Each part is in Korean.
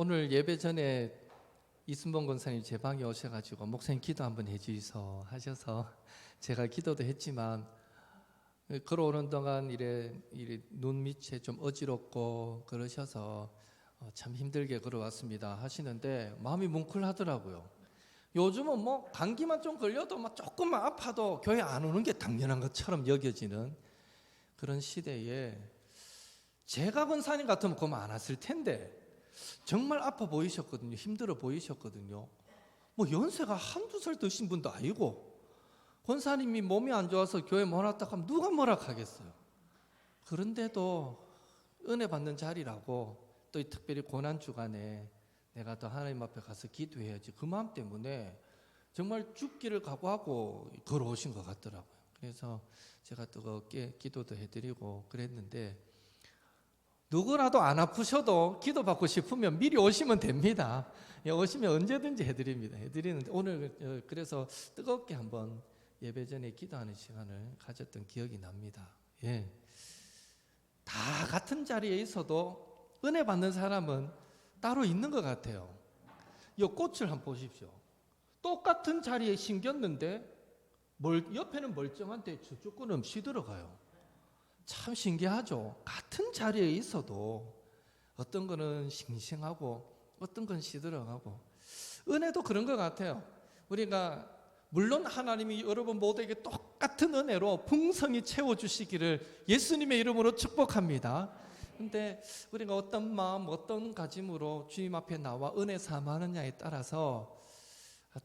오늘 예배 전에 이순봉 권사님 제 방에 오셔가지고 목사님 기도 한번 해주이소 하셔서 제가 기도도 했지만 걸어오는 동안 이래 눈 밑에 좀 어지럽고 그러셔서 참 힘들게 걸어왔습니다 하시는데 마음이 뭉클하더라고요. 요즘은 뭐 감기만 좀 걸려도 막 조금만 아파도 교회 안 오는 게 당연한 것처럼 여겨지는 그런 시대에 제가 권사님 같으면 그거 안 왔을 텐데 정말 아파 보이셨거든요. 힘들어 보이셨거든요. 뭐 연세가 한두 살 드신 분도 아니고 권사님이 몸이 안 좋아서 교회 못 왔다 하면 누가 뭐라 하겠어요. 그런데도 은혜 받는 자리라고 또 특별히 고난주간에 내가 더 하나님 앞에 가서 기도해야지 그 마음 때문에 정말 죽기를 각오하고 걸어오신 것 같더라고요. 그래서 제가 뜨겁게 기도도 해드리고 그랬는데 누구라도 안 아프셔도 기도받고 싶으면 미리 오시면 됩니다. 오시면 언제든지 해드리는데 오늘 그래서 뜨겁게 한번 예배 전에 기도하는 시간을 가졌던 기억이 납니다. 예. 다 같은 자리에 있어도 은혜 받는 사람은 따로 있는 것 같아요. 이 꽃을 한번 보십시오. 똑같은 자리에 심겼는데 옆에는 멀쩡한데 저쪽은 시들어가요. 참 신기하죠. 같은 자리에 있어도 어떤 거는 싱싱하고 어떤 건 시들어가고 은혜도 그런 것 같아요. 우리가 물론 하나님이 여러분 모두에게 똑같은 은혜로 풍성히 채워주시기를 예수님의 이름으로 축복합니다. 근데 우리가 어떤 마음 어떤 가짐으로 주님 앞에 나와 은혜 삼하느냐에 따라서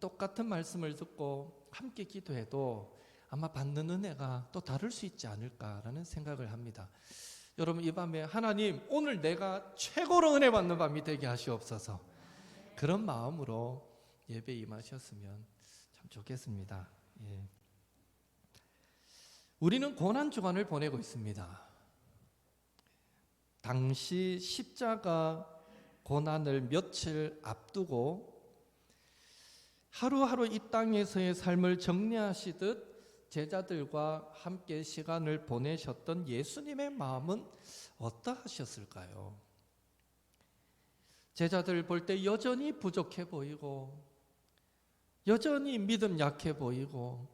똑같은 말씀을 듣고 함께 기도해도 아마 받는 은혜가 또 다를 수 있지 않을까라는 생각을 합니다. 여러분 이 밤에 하나님 오늘 내가 최고로 은혜 받는 밤이 되게 하시옵소서. 그런 마음으로 예배 임하셨으면 참 좋겠습니다. 예. 우리는 고난주간을 보내고 있습니다. 당시 십자가 고난을 며칠 앞두고 하루하루 이 땅에서의 삶을 정리하시듯 제자들과 함께 시간을 보내셨던 예수님의 마음은 어떠하셨을까요? 제자들 볼 때 여전히 부족해 보이고 여전히 믿음 약해 보이고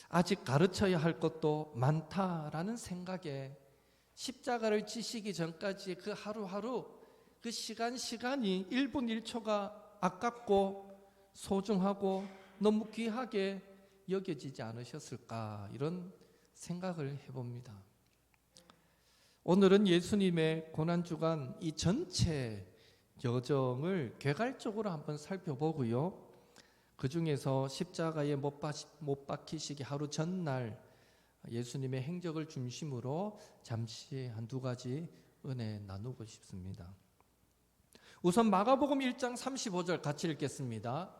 아직 가르쳐야 할 것도 많다라는 생각에 십자가를 지시기 전까지 그 하루하루 그 시간이 1분 1초가 아깝고 소중하고 너무 귀하게 여겨지지 않으셨을까 이런 생각을 해봅니다. 오늘은 예수님의 고난주간 이 전체 여정을 개괄적으로 한번 살펴보고요. 그 중에서 십자가에 못 박히시기 하루 전날 예수님의 행적을 중심으로 잠시 한두 가지 은혜 나누고 싶습니다. 우선 마가복음 1장 35절 같이 읽겠습니다.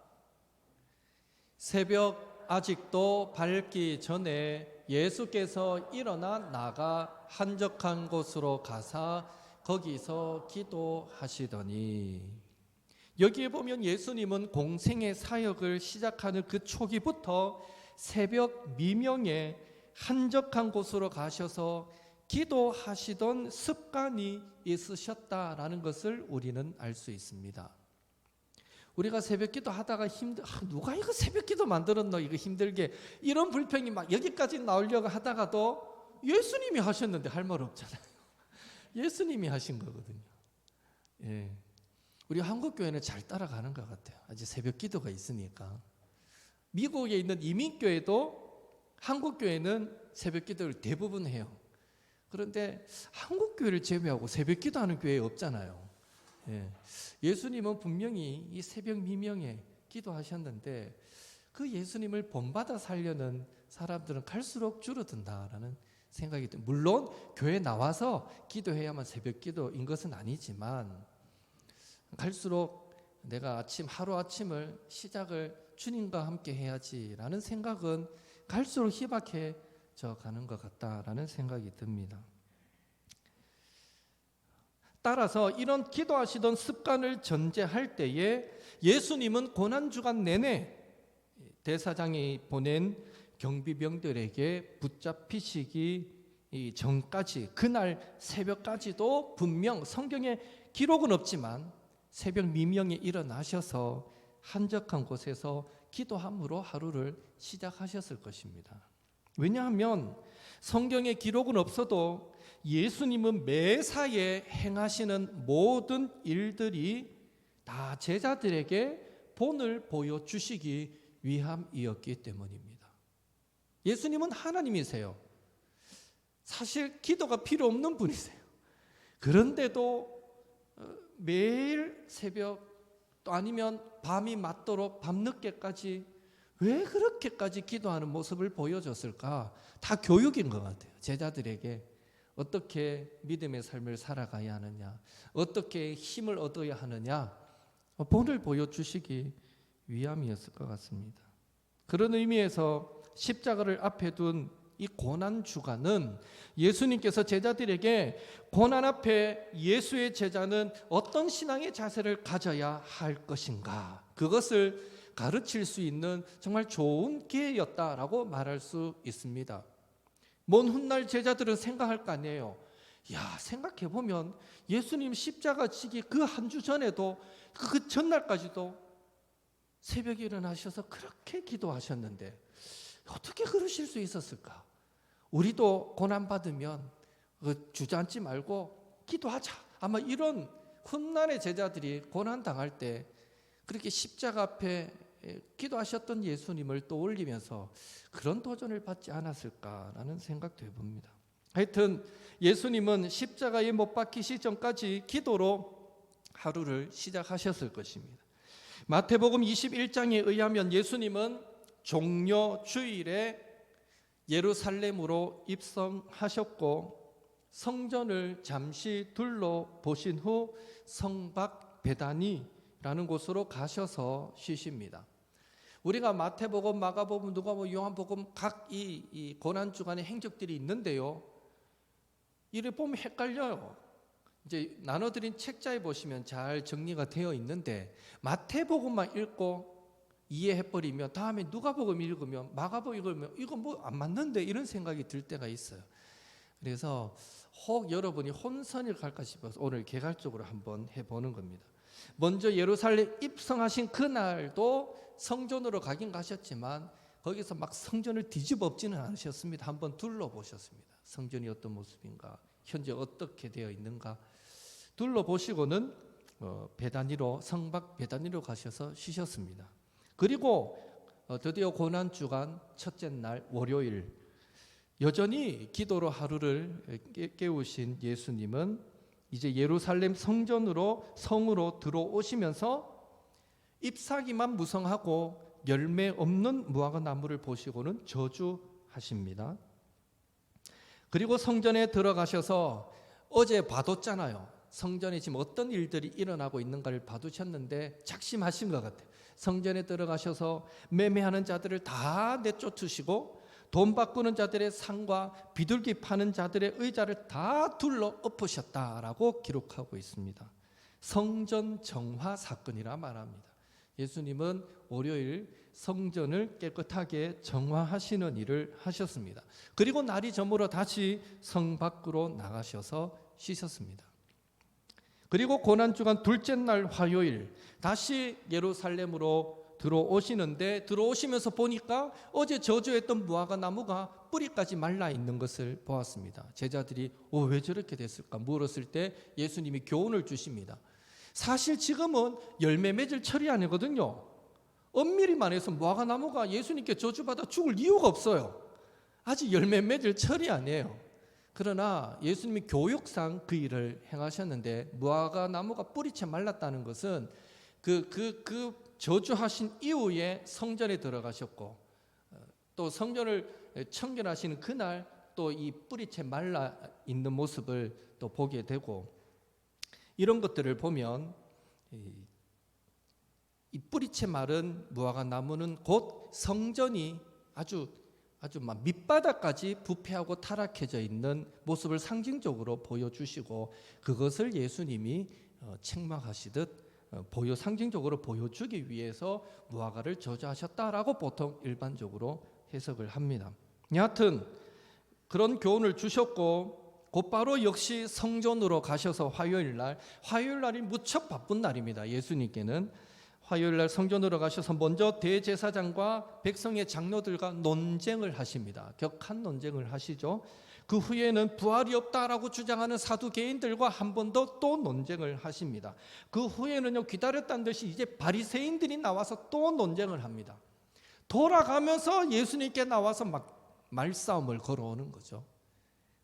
새벽 아직도 밝기 전에 예수께서 일어나 나가 한적한 곳으로 가사 거기서 기도하시더니 여기에 보면 예수님은 공생의 사역을 시작하는 그 초기부터 새벽 미명에 한적한 곳으로 가셔서 기도하시던 습관이 있으셨다라는 것을 우리는 알 수 있습니다. 우리가 새벽기도 하다가 누가 이거 새벽기도 만들었노 이거 힘들게 이런 불평이 막 여기까지 나오려고 하다가도 예수님이 하셨는데 할 말 없잖아요. 예수님이 하신 거거든요. 예. 우리 한국교회는 잘 따라가는 것 같아요. 아직 새벽기도가 있으니까. 미국에 있는 이민교회도 한국교회는 새벽기도를 대부분 해요. 그런데 한국교회를 제외하고 새벽기도하는 교회 없잖아요. 예. 예수님은 분명히 이 새벽 미명에 기도하셨는데 그 예수님을 본받아 살려는 사람들은 갈수록 줄어든다라는 생각이 듭니다. 물론 교회 나와서 기도해야만 새벽 기도인 것은 아니지만 갈수록 내가 하루아침을 시작을 주님과 함께 해야지라는 생각은 갈수록 희박해져 가는 것 같다라는 생각이 듭니다. 따라서 이런 기도하시던 습관을 전제할 때에 예수님은 고난주간 내내 대사장이 보낸 경비병들에게 붙잡히시기 전까지 그날 새벽까지도 분명 성경에 기록은 없지만 새벽 미명에 일어나셔서 한적한 곳에서 기도함으로 하루를 시작하셨을 것입니다. 왜냐하면 성경에 기록은 없어도 예수님은 매사에 행하시는 모든 일들이 다 제자들에게 본을 보여주시기 위함이었기 때문입니다. 예수님은 하나님이세요. 사실 기도가 필요 없는 분이세요. 그런데도 매일 새벽 또 아니면 밤이 맞도록 밤늦게까지 왜 그렇게까지 기도하는 모습을 보여줬을까? 다 교육인 것 같아요. 제자들에게 어떻게 믿음의 삶을 살아가야 하느냐, 어떻게 힘을 얻어야 하느냐, 본을 보여주시기 위함이었을 것 같습니다. 그런 의미에서 십자가를 앞에 둔 이 고난 주간은 예수님께서 제자들에게 고난 앞에 예수의 제자는 어떤 신앙의 자세를 가져야 할 것인가, 그것을 가르칠 수 있는 정말 좋은 기회였다라고 말할 수 있습니다. 먼 훗날 제자들은 생각할 거 아니에요. 야, 생각해보면 예수님 십자가 지기 그 한 주 전에도 그 전날까지도 새벽에 일어나셔서 그렇게 기도하셨는데 어떻게 그러실 수 있었을까? 우리도 고난받으면 주저앉지 말고 기도하자. 아마 이런 훗날의 제자들이 고난당할 때 그렇게 십자가 앞에 기도하셨던 예수님을 떠올리면서 그런 도전을 받지 않았을까라는 생각도 해봅니다. 하여튼 예수님은 십자가에 못 박히시 전까지 기도로 하루를 시작하셨을 것입니다. 마태복음 21장에 의하면 예수님은 종려 주일에 예루살렘으로 입성하셨고 성전을 잠시 둘러보신 후 성박 베다니라는 곳으로 가셔서 쉬십니다. 우리가 마태복음, 마가복음, 누가복음, 요한복음 각 이 고난 주간의 행적들이 있는데요. 이를 보면 헷갈려요. 이제 나눠드린 책자에 보시면 잘 정리가 되어 있는데 마태복음만 읽고 이해해버리면 다음에 누가복음 읽으면 마가복음 읽으면 이거 뭐 안 맞는데 이런 생각이 들 때가 있어요. 그래서 혹 여러분이 혼선을 갈까 싶어서 오늘 개괄적으로 한번 해보는 겁니다. 먼저 예루살렘 입성하신 그날도 성전으로 가긴 가셨지만 거기서 막 성전을 뒤집어 엎지는 않으셨습니다. 한번 둘러보셨습니다. 성전이 어떤 모습인가, 현재 어떻게 되어 있는가 둘러보시고는 베다니로, 성박 베다니로 가셔서 쉬셨습니다. 그리고 드디어 고난주간 첫째 날 월요일, 여전히 기도로 하루를 깨우신 예수님은 이제 예루살렘 성전으로, 성으로 들어오시면서 잎사귀만 무성하고 열매 없는 무화과 나무를 보시고는 저주하십니다. 그리고 성전에 들어가셔서 어제 봐뒀잖아요. 성전에 지금 어떤 일들이 일어나고 있는가를 봐두셨는데 작심하신 것 같아요. 성전에 들어가셔서 매매하는 자들을 다 내쫓으시고 돈 바꾸는 자들의 상과 비둘기 파는 자들의 의자를 다 둘러 엎으셨다라고 기록하고 있습니다. 성전 정화 사건이라 말합니다. 예수님은 월요일 성전을 깨끗하게 정화하시는 일을 하셨습니다. 그리고 날이 저물어 다시 성 밖으로 나가셔서 쉬셨습니다. 그리고 고난주간 둘째 날 화요일 다시 예루살렘으로 들어오시는데 들어오시면서 보니까 어제 저주했던 무화과 나무가 뿌리까지 말라 있는 것을 보았습니다. 제자들이 왜 저렇게 됐을까 물었을 때 예수님이 교훈을 주십니다. 사실 지금은 열매 맺을 철이 아니거든요. 엄밀히 말해서 무화과 나무가 예수님께 저주받아 죽을 이유가 없어요. 아직 열매 맺을 철이 아니에요. 그러나 예수님이 교육상 그 일을 행하셨는데 무화과 나무가 뿌리채 말랐다는 것은 그 저주하신 이후에 성전에 들어가셨고 또 성전을 청결하시는 그날 또 이 뿌리채 말라 있는 모습을 또 보게 되고 이런 것들을 보면 이 뿌리채 마른 무화과 나무는 곧 성전이 아주 막 밑바닥까지 부패하고 타락해져 있는 모습을 상징적으로 보여주시고 그것을 예수님이 책망하시듯 상징적으로 보여주기 위해서 무화과를 저주하셨다라고 보통 일반적으로 해석을 합니다. 여하튼 그런 교훈을 주셨고 곧바로 역시 성전으로 가셔서 화요일 날이 무척 바쁜 날입니다. 예수님께는 화요일 날 성전으로 가셔서 먼저 대제사장과 백성의 장로들과 논쟁을 하십니다. 격한 논쟁을 하시죠. 그 후에는 부활이 없다라고 주장하는 사두개인들과 한 번 더 또 논쟁을 하십니다. 그 후에는요, 기다렸다는 듯이 이제 바리새인들이 나와서 또 논쟁을 합니다. 돌아가면서 예수님께 나와서 막 말싸움을 걸어오는 거죠.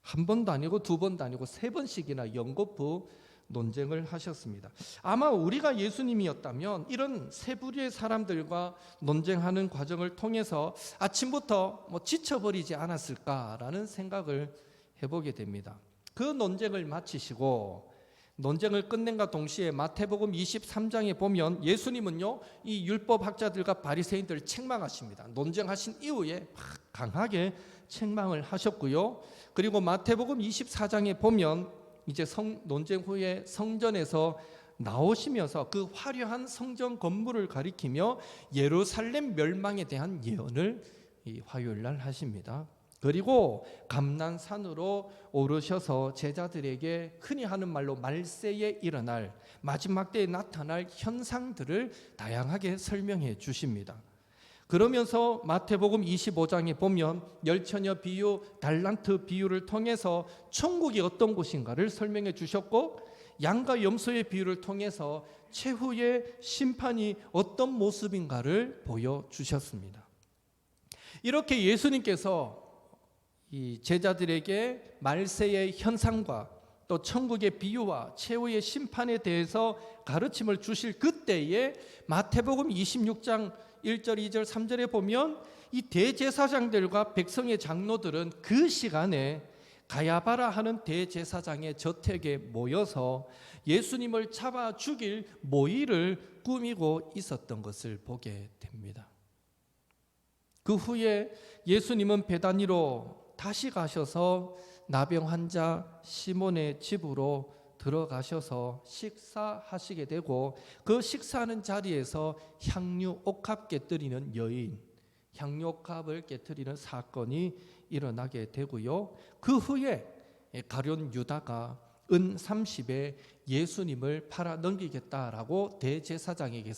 한 번도 아니고 두 번도 아니고 세 번씩이나 연거푸 논쟁을 하셨습니다. 아마 우리가 예수님이었다면 이런 세 부류의 사람들과 논쟁하는 과정을 통해서 아침부터 지쳐버리지 않았을까라는 생각을 해보게 됩니다. 그 논쟁을 마치시고 논쟁을 끝낸과 동시에 마태복음 23장에 보면 예수님은요, 이 율법학자들과 바리새인들을 책망하십니다. 논쟁하신 이후에 강하게 책망을 하셨고요. 그리고 마태복음 24장에 보면 이제 논쟁 후에 성전에서 나오시면서 그 화려한 성전 건물을 가리키며 예루살렘 멸망에 대한 예언을 이 화요일 날 하십니다. 그리고 감난산으로 오르셔서 제자들에게 흔히 하는 말로 말세에 일어날 마지막 때에 나타날 현상들을 다양하게 설명해 주십니다. 그러면서 마태복음 25장에 보면 열처녀 비유, 달란트 비유를 통해서 천국이 어떤 곳인가를 설명해 주셨고, 양과 염소의 비유를 통해서 최후의 심판이 어떤 모습인가를 보여주셨습니다. 이렇게 예수님께서 이 제자들에게 말세의 현상과 또 천국의 비유와 최후의 심판에 대해서 가르침을 주실 그때에 마태복음 26장 1절, 2절, 3절에 보면 이 대제사장들과 백성의 장로들은 그 시간에 가야바라 하는 대제사장의 저택에 모여서 예수님을 잡아 죽일 모의를 꾸미고 있었던 것을 보게 됩니다. 그 후에 예수님은 베다니로 다시 가셔서 나병 환자 시몬의 집으로 들어가셔서 식사하시게 되고, 그 식사하는 자리에서 향유 옥합 깨뜨리는 여인, 향유 옥합을 깨뜨리는 사건이 일어나게 되고요. 그 후에 가룟 유다가 은 30에 예수님을 팔아 넘기겠다라고 대제사장에게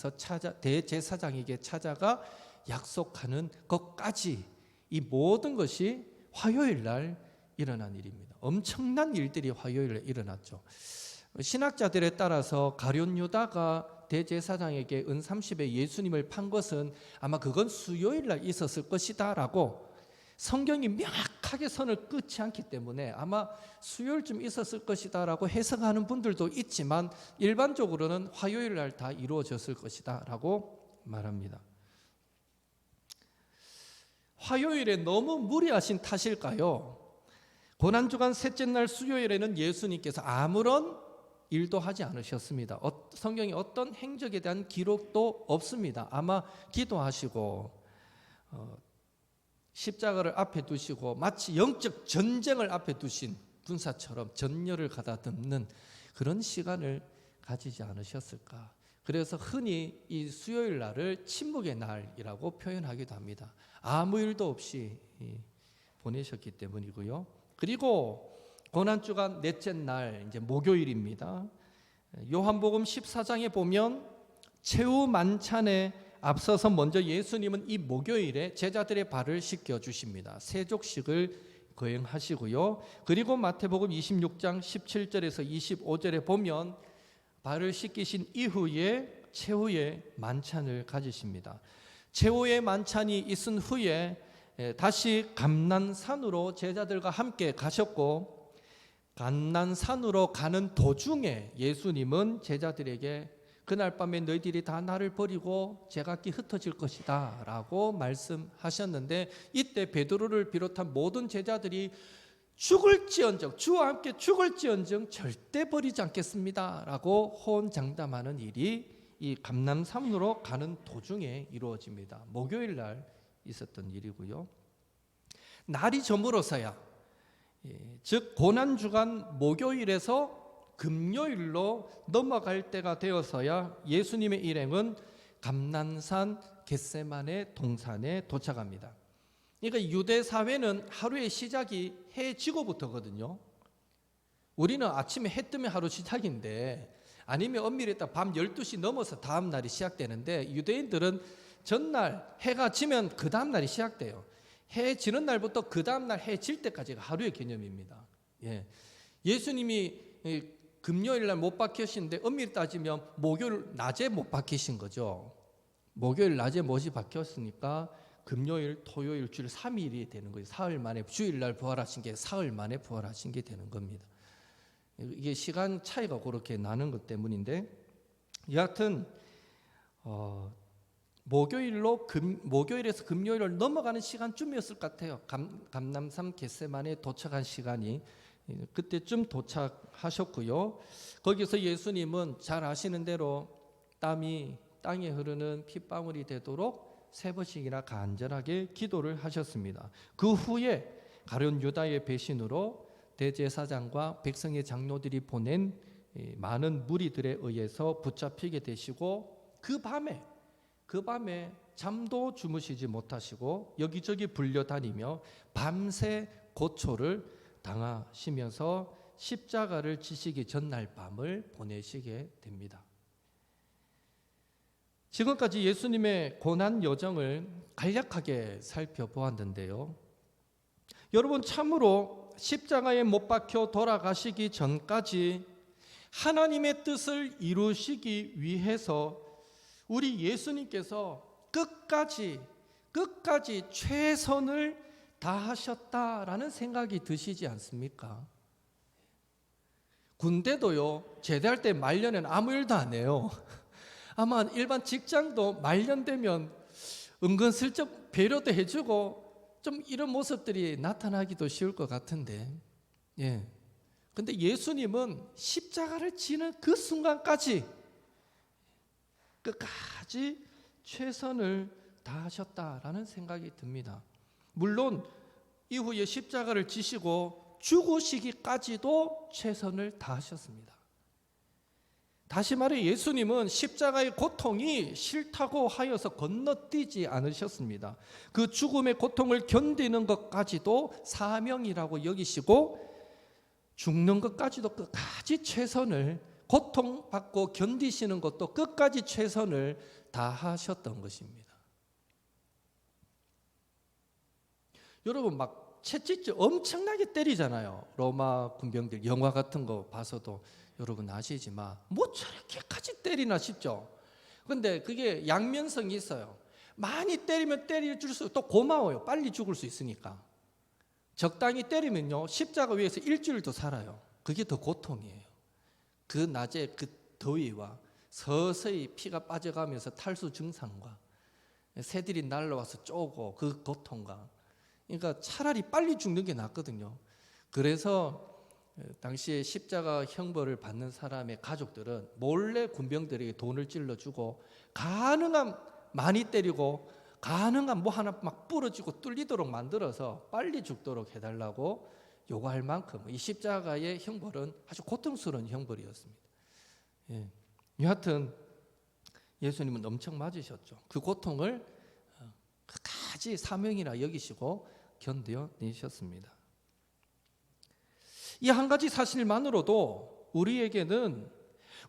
찾아가 약속하는 것까지, 이 모든 것이 화요일 날 일어난 일입니다. 엄청난 일들이 화요일에 일어났죠. 신학자들에 따라서 가룟 유다가 대제사장에게 은 30에 예수님을 판 것은 아마 그건 수요일 날 있었을 것이다 라고 성경이 명확하게 선을 긋지 않기 때문에 아마 수요일쯤 있었을 것이다 라고 해석하는 분들도 있지만, 일반적으로는 화요일 날 다 이루어졌을 것이다 라고 말합니다. 화요일에 너무 무리하신 탓일까요? 고난주간 셋째 날 수요일에는 예수님께서 아무런 일도 하지 않으셨습니다. 성경에 어떤 행적에 대한 기록도 없습니다. 아마 기도하시고 십자가를 앞에 두시고 마치 영적 전쟁을 앞에 두신 군사처럼 전열을 가다듬는 그런 시간을 가지지 않으셨을까. 그래서 흔히 이 수요일 날을 침묵의 날이라고 표현하기도 합니다. 아무 일도 없이 보내셨기 때문이고요. 그리고 고난주간 넷째 날 이제 목요일입니다. 요한복음 14장에 보면 최후 만찬에 앞서서 먼저 예수님은 이 목요일에 제자들의 발을 씻겨 주십니다. 세족식을 거행하시고요. 그리고 마태복음 26장 17절에서 25절에 보면 발을 씻기신 이후에 최후의 만찬을 가지십니다. 최후의 만찬이 있은 후에 다시 감난산으로 제자들과 함께 가셨고, 감난산으로 가는 도중에 예수님은 제자들에게 그날 밤에 너희들이 다 나를 버리고 제각기 흩어질 것이다 라고 말씀하셨는데, 이때 베드로를 비롯한 모든 제자들이 죽을지언정, 주와 함께 죽을지언정 절대 버리지 않겠습니다 라고 호언장담하는 일이 이 감난산으로 가는 도중에 이루어집니다. 목요일 날 있었던 일이고요. 날이 저물어서야, 즉 고난주간 목요일에서 금요일로 넘어갈 때가 되어서야 예수님의 일행은 감난산 겟세마네 동산에 도착합니다. 그러니까 유대 사회는 하루의 시작이 해 지고부터거든요. 우리는 아침에 해 뜨면 하루 시작인데, 아니면 엄밀히 따 밤 12시 넘어서 다음 날이 시작되는데, 유대인들은 전날 해가 지면 그 다음 날이 시작돼요. 해 지는 날부터 그 다음 날 해 질 때까지가 하루의 개념입니다. 예. 예수님이 금요일 날 못 박히신데 엄밀히 따지면 목요일 낮에 못 박히신 거죠. 목요일 낮에 못이 박혔으니까 금요일, 토요일, 주일 3일이 되는 거예요. 사흘 만에, 주일 날 부활하신 게 사흘 만에 부활하신 게 되는 겁니다. 이게 시간 차이가 그렇게 나는 것 때문인데, 여하튼 목요일에서 금요일을 넘어가는 시간쯤이었을 것 같아요. 감람산 겟세마네에 도착한 시간이 그때쯤 도착하셨고요. 거기서 예수님은 잘 아시는 대로 땀이 땅에 흐르는 핏방울이 되도록 3번씩이나 간절하게 기도를 하셨습니다. 그 후에 가룟 유다의 배신으로 대제사장과 백성의 장로들이 보낸 많은 무리들에 의해서 붙잡히게 되시고, 그 밤에 잠도 주무시지 못하시고 여기저기 불려다니며 밤새 고초를 당하시면서 십자가를 지시기 전날 밤을 보내시게 됩니다. 지금까지 예수님의 고난 여정을 간략하게 살펴보았는데요, 여러분, 참으로 십자가에 못 박혀 돌아가시기 전까지 하나님의 뜻을 이루시기 위해서 우리 예수님께서 끝까지 최선을 다하셨다라는 생각이 드시지 않습니까? 군대도요, 제대할 때 말년에는 아무 일도 안 해요. 아마 일반 직장도 말년되면 은근슬쩍 배려도 해주고 좀 이런 모습들이 나타나기도 쉬울 것 같은데, 예. 근데 예수님은 십자가를 지는 그 순간까지 끝까지 최선을 다하셨다라는 생각이 듭니다. 물론 이후에 십자가를 지시고 죽으시기까지도 최선을 다하셨습니다. 다시 말해 예수님은 십자가의 고통이 싫다고 하여서 건너뛰지 않으셨습니다. 그 죽음의 고통을 견디는 것까지도 사명이라고 여기시고, 죽는 것까지도 끝까지 최선을, 고통받고 견디시는 것도 끝까지 최선을 다하셨던 것입니다. 여러분, 막 채찍질 엄청나게 때리잖아요. 로마 군병들 영화 같은 거 봐서도 여러분 아시지만 뭐 저렇게까지 때리나 싶죠. 그런데 그게 양면성이 있어요. 많이 때리면 때려줄수록 또 고마워요. 빨리 죽을 수 있으니까. 적당히 때리면요, 십자가 위에서 일주일 더 살아요. 그게 더 고통이에요. 그 낮에 그 더위와 서서히 피가 빠져가면서 탈수 증상과 새들이 날라와서 쪼고 그 고통과, 그러니까 차라리 빨리 죽는 게 낫거든요. 그래서 당시에 십자가 형벌을 받는 사람의 가족들은 몰래 군병들에게 돈을 찔러주고 가능한 많이 때리고 가능한 뭐 하나 막 부러지고 뚫리도록 만들어서 빨리 죽도록 해달라고 요구할 만큼 이 십자가의 형벌은 아주 고통스러운 형벌이었습니다. 예. 여하튼 예수님은 엄청 맞으셨죠. 그 고통을 끝까지 사명이라 여기시고 견뎌내셨습니다. 이 한 가지 사실만으로도 우리에게는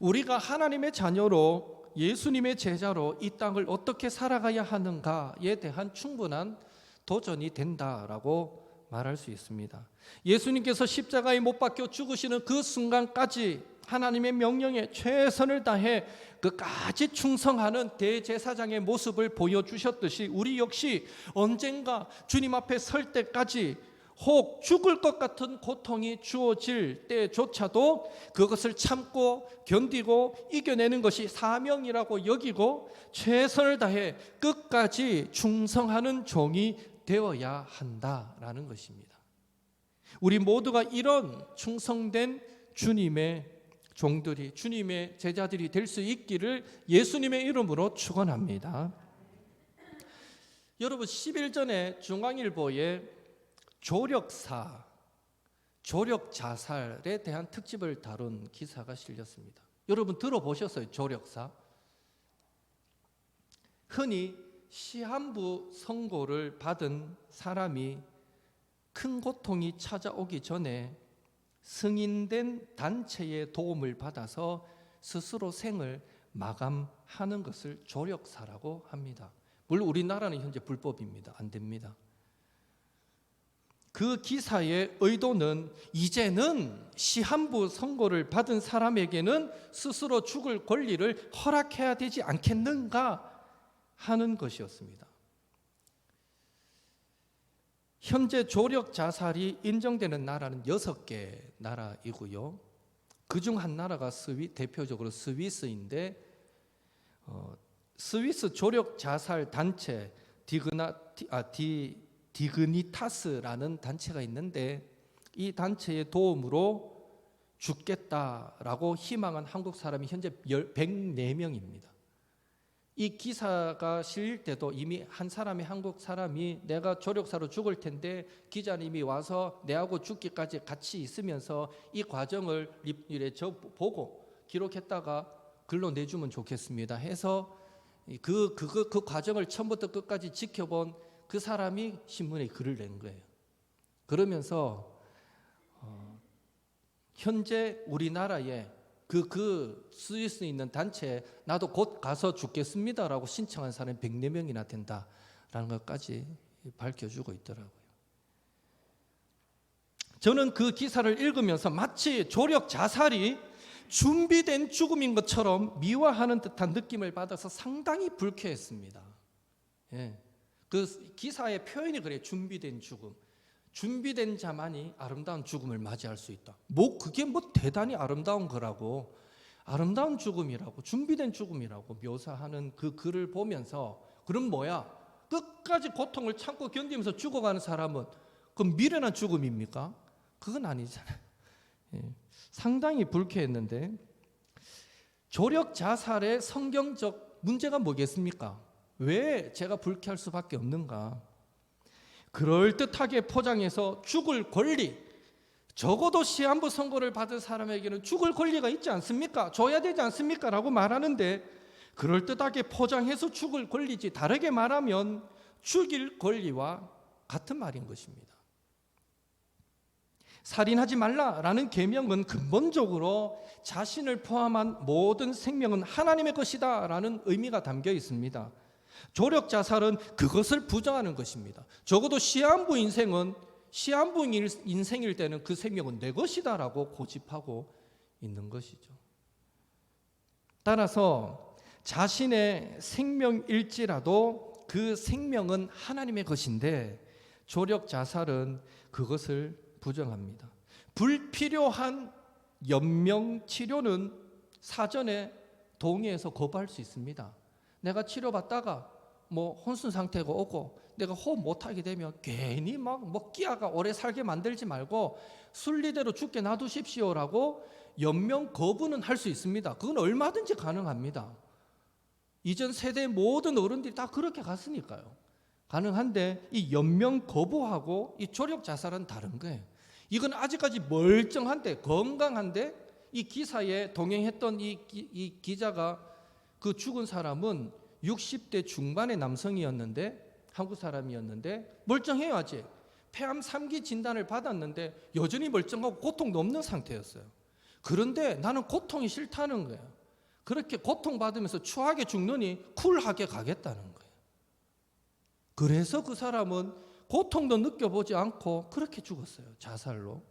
우리가 하나님의 자녀로 예수님의 제자로 이 땅을 어떻게 살아가야 하는가에 대한 충분한 도전이 된다라고 말할 수 있습니다. 예수님께서 십자가에 못 박혀 죽으시는 그 순간까지 하나님의 명령에 최선을 다해 끝까지 충성하는 대제사장의 모습을 보여주셨듯이 우리 역시 언젠가 주님 앞에 설 때까지 혹 죽을 것 같은 고통이 주어질 때조차도 그것을 참고 견디고 이겨내는 것이 사명이라고 여기고 최선을 다해 끝까지 충성하는 종이 되어야 한다라는 것입니다. 우리 모두가 이런 충성된 주님의 종들이, 주님의 제자들이 될 수 있기를 예수님의 이름으로 축원합니다. 여러분, 10일 전에 중앙일보에 조력 자살에 대한 특집을 다룬 기사가 실렸습니다. 여러분 들어보셨어요? 조력사? 흔히 시한부 선고를 받은 사람이 큰 고통이 찾아오기 전에 승인된 단체의 도움을 받아서 스스로 생을 마감하는 것을 조력사라고 합니다. 물론 우리나라는 현재 불법입니다. 안 됩니다. 그 기사의 의도는 이제는 시한부 선고를 받은 사람에게는 스스로 죽을 권리를 허락해야 되지 않겠는가 하는 것이었습니다. 현재 조력 자살이 인정되는 나라는 6개 나라이고요. 그중 한 나라가 대표적으로 스위스인데 스위스 조력 자살 단체 디그니타스라는 단체가 있는데 이 단체의 도움으로 죽겠다라고 희망한 한국 사람이 현재 104명입니다. 이 기사가 실릴 때도 이미 한국 사람이 내가 조력사로 죽을 텐데 기자님이 와서 내하고 죽기까지 같이 있으면서 이 과정을 보고 기록했다가 글로 내주면 좋겠습니다 해서 그 과정을 처음부터 끝까지 지켜본 그 사람이 신문에 글을 낸 거예요. 그러면서 현재 우리나라에 그 스위스에 있는 단체에 나도 곧 가서 죽겠습니다라고 신청한 사람이 104명이나 된다라는 것까지 밝혀주고 있더라고요. 저는 그 기사를 읽으면서 마치 조력 자살이 준비된 죽음인 것처럼 미화하는 듯한 느낌을 받아서 상당히 불쾌했습니다. 예. 그 기사의 표현이 그래요. 준비된 죽음. 준비된 자만이 아름다운 죽음을 맞이할 수 있다. 그게 대단히 아름다운 거라고, 아름다운 죽음이라고, 준비된 죽음이라고 묘사하는 그 글을 보면서 그럼 뭐야? 끝까지 고통을 참고 견디면서 죽어가는 사람은 그럼 미련한 죽음입니까? 그건 아니잖아요. 예. 상당히 불쾌했는데 조력 자살의 성경적 문제가 뭐겠습니까? 왜 제가 불쾌할 수밖에 없는가? 그럴듯하게 포장해서 죽을 권리, 적어도 시한부 선고를 받은 사람에게는 죽을 권리가 있지 않습니까? 줘야 되지 않습니까? 라고 말하는데 그럴듯하게 포장해서 죽을 권리지, 다르게 말하면 죽일 권리와 같은 말인 것입니다. 살인하지 말라라는 계명은 근본적으로 자신을 포함한 모든 생명은 하나님의 것이다 라는 의미가 담겨 있습니다. 조력 자살은 그것을 부정하는 것입니다. 적어도 시한부 인생일 때는 그 생명은 내 것이다라고 고집하고 있는 것이죠. 따라서 자신의 생명일지라도 그 생명은 하나님의 것인데 조력 자살은 그것을 부정합니다. 불필요한 연명 치료는 사전에 동의해서 거부할 수 있습니다. 내가 치료받다가 혼순 상태가 오고 내가 호흡 못하게 되면 괜히 끼아가 오래 살게 만들지 말고 순리대로 죽게 놔두십시오라고 연명 거부는 할 수 있습니다. 그건 얼마든지 가능합니다. 이전 세대 모든 어른들이 다 그렇게 갔으니까요. 가능한데 이 연명 거부하고 이 조력 자살은 다른 거예요. 이건 아직까지 멀쩡한데, 건강한데, 이 기사에 동행했던 이 기자가 그 죽은 사람은 60대 중반의 남성이었는데, 한국 사람이었는데 멀쩡해요. 아직 폐암 3기 진단을 받았는데 여전히 멀쩡하고 고통도 없는 상태였어요. 그런데 나는 고통이 싫다는 거예요. 그렇게 고통받으면서 추하게 죽느니 쿨하게 가겠다는 거예요. 그래서 그 사람은 고통도 느껴보지 않고 그렇게 죽었어요. 자살로.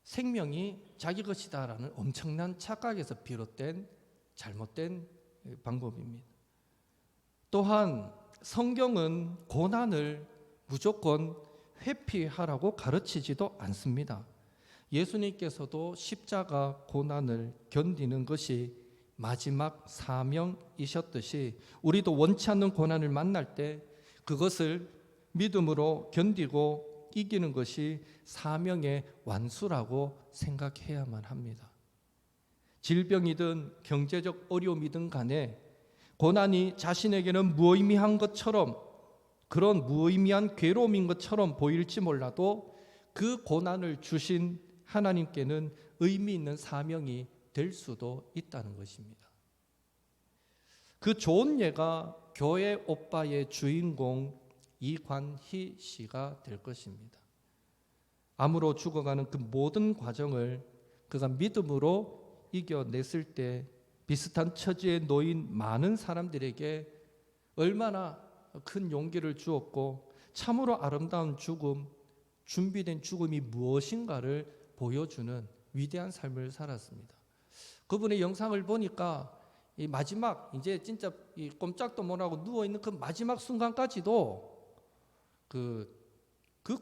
생명이 자기 것이다라는 엄청난 착각에서 비롯된 잘못된 방법입니다. 또한 성경은 고난을 무조건 회피하라고 가르치지도 않습니다. 예수님께서도 십자가 고난을 견디는 것이 마지막 사명이셨듯이 우리도 원치 않는 고난을 만날 때 그것을 믿음으로 견디고 이기는 것이 사명의 완수라고 생각해야만 합니다. 질병이든 경제적 어려움이든 간에 고난이 자신에게는 무의미한 것처럼, 그런 무의미한 괴로움인 것처럼 보일지 몰라도 그 고난을 주신 하나님께는 의미 있는 사명이 될 수도 있다는 것입니다. 그 좋은 예가 교회 오빠의 주인공 이관희 씨가 될 것입니다. 암으로 죽어가는 그 모든 과정을 그가 믿음으로 이겨냈을 때 비슷한 처지에 놓인 많은 사람들에게 얼마나 큰 용기를 주었고 참으로 아름다운 죽음, 준비된 죽음이 무엇인가를 보여주는 위대한 삶을 살았습니다. 그분의 영상을 보니까 이 마지막 이제 진짜 이 꼼짝도 못하고 누워 있는 그 마지막 순간까지도 그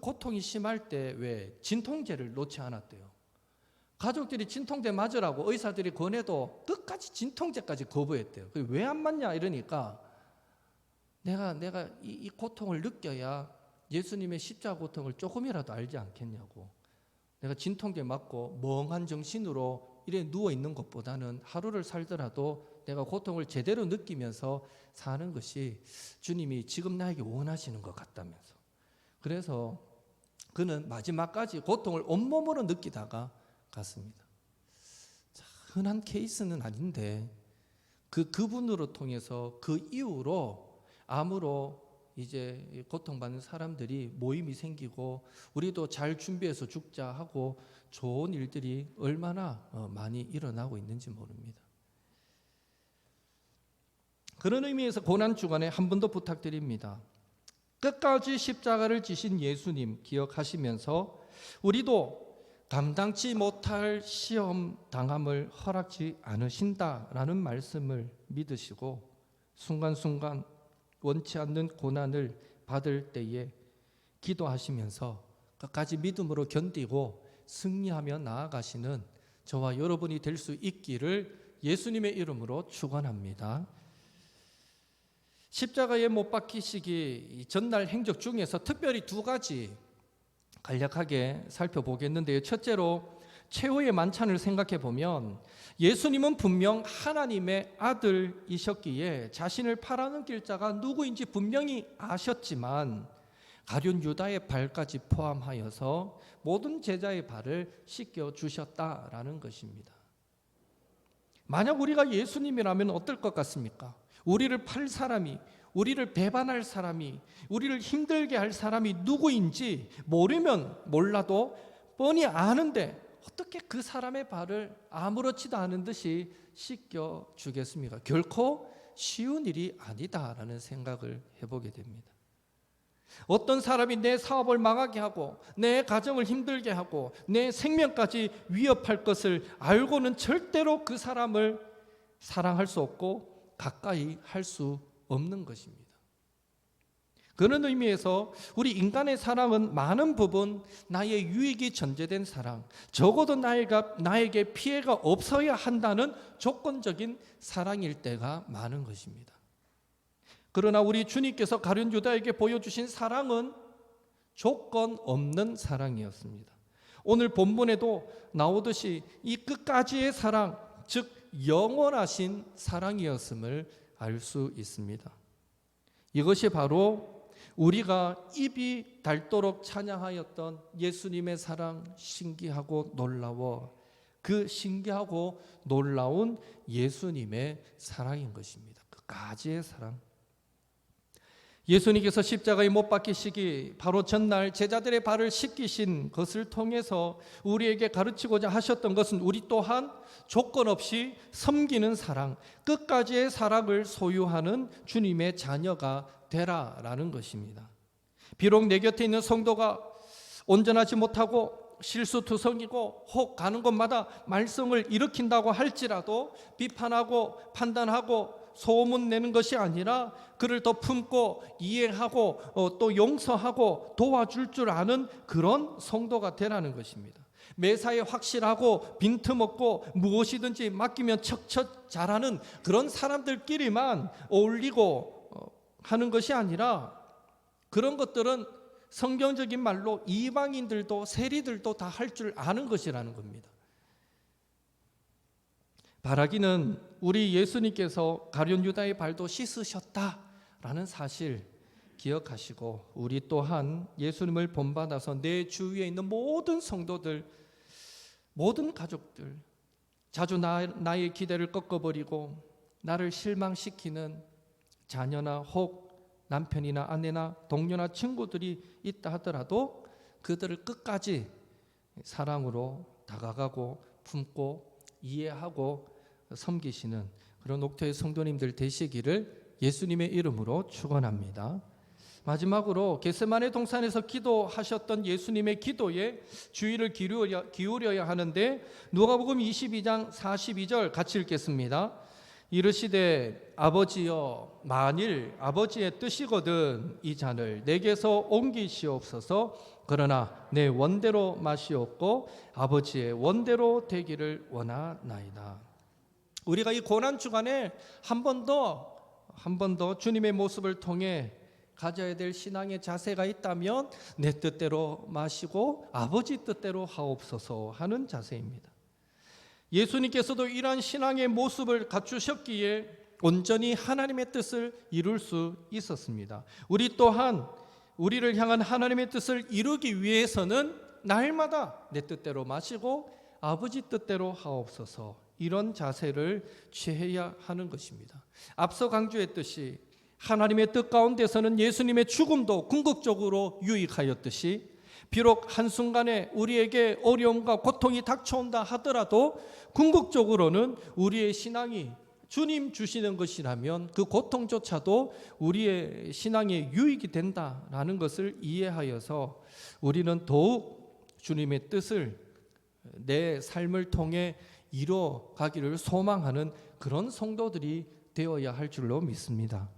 고통이 심할 때 왜 진통제를 놓지 않았대요. 가족들이 진통제 맞으라고 의사들이 권해도 끝까지 진통제까지 거부했대요. 왜 안 맞냐 이러니까 내가 이 고통을 느껴야 예수님의 십자가 고통을 조금이라도 알지 않겠냐고. 내가 진통제 맞고 멍한 정신으로 이래 누워 있는 것보다는 하루를 살더라도 내가 고통을 제대로 느끼면서 사는 것이 주님이 지금 나에게 원하시는 것 같다면서. 그래서 그는 마지막까지 고통을 온몸으로 느끼다가 갔습니다. 자, 흔한 케이스는 아닌데 그분으로 통해서 그 이후로 암으로 이제 고통받는 사람들이 모임이 생기고 우리도 잘 준비해서 죽자 하고 좋은 일들이 얼마나 많이 일어나고 있는지 모릅니다. 그런 의미에서 고난주간에 한 번 더 부탁드립니다. 끝까지 십자가를 지신 예수님 기억하시면서 우리도 감당치 못할 시험 당함을 허락지 않으신다라는 말씀을 믿으시고 순간순간 원치 않는 고난을 받을 때에 기도하시면서 끝까지 믿음으로 견디고 승리하며 나아가시는 저와 여러분이 될 수 있기를 예수님의 이름으로 축원합니다. 십자가에 못 박히시기 전날 행적 중에서 특별히 두 가지 간략하게 살펴보겠는데요. 첫째로 최후의 만찬을 생각해 보면 예수님은 분명 하나님의 아들이셨기에 자신을 팔아넘길 자가 누구인지 분명히 아셨지만 가룟 유다의 발까지 포함하여서 모든 제자의 발을 씻겨 주셨다라는 것입니다. 만약 우리가 예수님이라면 어떨 것 같습니까? 우리를 팔 사람이, 우리를 배반할 사람이, 우리를 힘들게 할 사람이 누구인지 모르면 몰라도 뻔히 아는데 어떻게 그 사람의 발을 아무렇지도 않은 듯이 씻겨 주겠습니까? 결코 쉬운 일이 아니다라는 생각을 해보게 됩니다. 어떤 사람이 내 사업을 망하게 하고 내 가정을 힘들게 하고 내 생명까지 위협할 것을 알고는 절대로 그 사람을 사랑할 수 없고 가까이 할 수 없는 것입니다. 그런 의미에서 우리 인간의 사랑은 많은 부분 나의 유익이 전제된 사랑, 적어도 나에게 피해가 없어야 한다는 조건적인 사랑일 때가 많은 것입니다. 그러나 우리 주님께서 가룟 유다에게 보여주신 사랑은 조건 없는 사랑이었습니다. 오늘 본문에도 나오듯이 이 끝까지의 사랑, 즉 영원하신 사랑이었음을 알 수 있습니다. 이것이 바로 우리가 입이 닳도록 찬양하였던 예수님의 사랑, 신기하고 놀라워, 그 신기하고 놀라운 예수님의 사랑인 것입니다. 끝까지의 사랑. 예수님께서 십자가에 못 박히시기 바로 전날 제자들의 발을 씻기신 것을 통해서 우리에게 가르치고자 하셨던 것은 우리 또한 조건 없이 섬기는 사랑, 끝까지의 사랑을 소유하는 주님의 자녀가 되라라는 것입니다. 비록 내 곁에 있는 성도가 온전하지 못하고 실수투성이고 혹 가는 곳마다 말썽을 일으킨다고 할지라도 비판하고 판단하고 소문 내는 것이 아니라 그를 더 품고 이해하고 또 용서하고 도와줄 줄 아는 그런 성도가 되라는 것입니다. 매사에 확실하고 빈틈없고 무엇이든지 맡기면 척척 잘하는 그런 사람들끼리만 어울리고 하는 것이 아니라 그런 것들은 성경적인 말로 이방인들도 세리들도 다 할 줄 아는 것이라는 겁니다. 바라기는 우리 예수님께서 가룟 유다의 발도 씻으셨다라는 사실 기억하시고 우리 또한 예수님을 본받아서 내 주위에 있는 모든 성도들, 모든 가족들, 자주 나의 기대를 꺾어버리고 나를 실망시키는 자녀나 혹 남편이나 아내나 동료나 친구들이 있다 하더라도 그들을 끝까지 사랑으로 다가가고 품고 이해하고 섬기시는 그런 옥토의 성도님들 되시기를 예수님의 이름으로 축원합니다. 마지막으로 겟세마네 동산에서 기도하셨던 예수님의 기도에 주의를 기울여야 하는데 누가복음 22장 42절 같이 읽겠습니다. 이르시되 아버지여 만일 아버지의 뜻이거든 이 잔을 내게서 옮기시옵소서. 그러나 내 원대로 마시옵고 아버지의 원대로 되기를 원하나이다. 우리가 이 고난 주간에 한 번 더 주님의 모습을 통해 가져야 될 신앙의 자세가 있다면 내 뜻대로 마시고 아버지 뜻대로 하옵소서 하는 자세입니다. 예수님께서도 이러한 신앙의 모습을 갖추셨기에 온전히 하나님의 뜻을 이룰 수 있었습니다. 우리 또한 우리를 향한 하나님의 뜻을 이루기 위해서는 날마다 내 뜻대로 마시고 아버지 뜻대로 하옵소서 이런 자세를 취해야 하는 것입니다. 앞서 강조했듯이 하나님의 뜻 가운데서는 예수님의 죽음도 궁극적으로 유익하였듯이 비록 한순간에 우리에게 어려움과 고통이 닥쳐온다 하더라도 궁극적으로는 우리의 신앙이 주님 주시는 것이라면 그 고통조차도 우리의 신앙에 유익이 된다라는 것을 이해하여서 우리는 더욱 주님의 뜻을 내 삶을 통해 이뤄가기를 소망하는 그런 성도들이 되어야 할 줄로 믿습니다.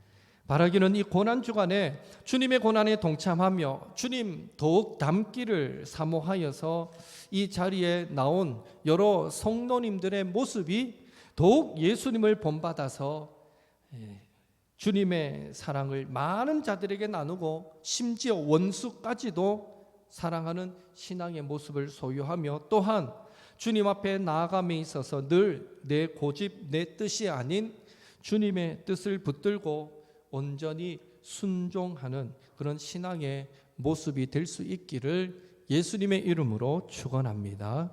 바라기는 이 고난주간에 주님의 고난에 동참하며 주님 더욱 닮기를 사모하여서 이 자리에 나온 여러 성도님들의 모습이 더욱 예수님을 본받아서 주님의 사랑을 많은 자들에게 나누고 심지어 원수까지도 사랑하는 신앙의 모습을 소유하며 또한 주님 앞에 나아감에 있어서 늘 내 고집, 내 뜻이 아닌 주님의 뜻을 붙들고 온전히 순종하는 그런 신앙의 모습이 될 수 있기를 예수님의 이름으로 축원합니다.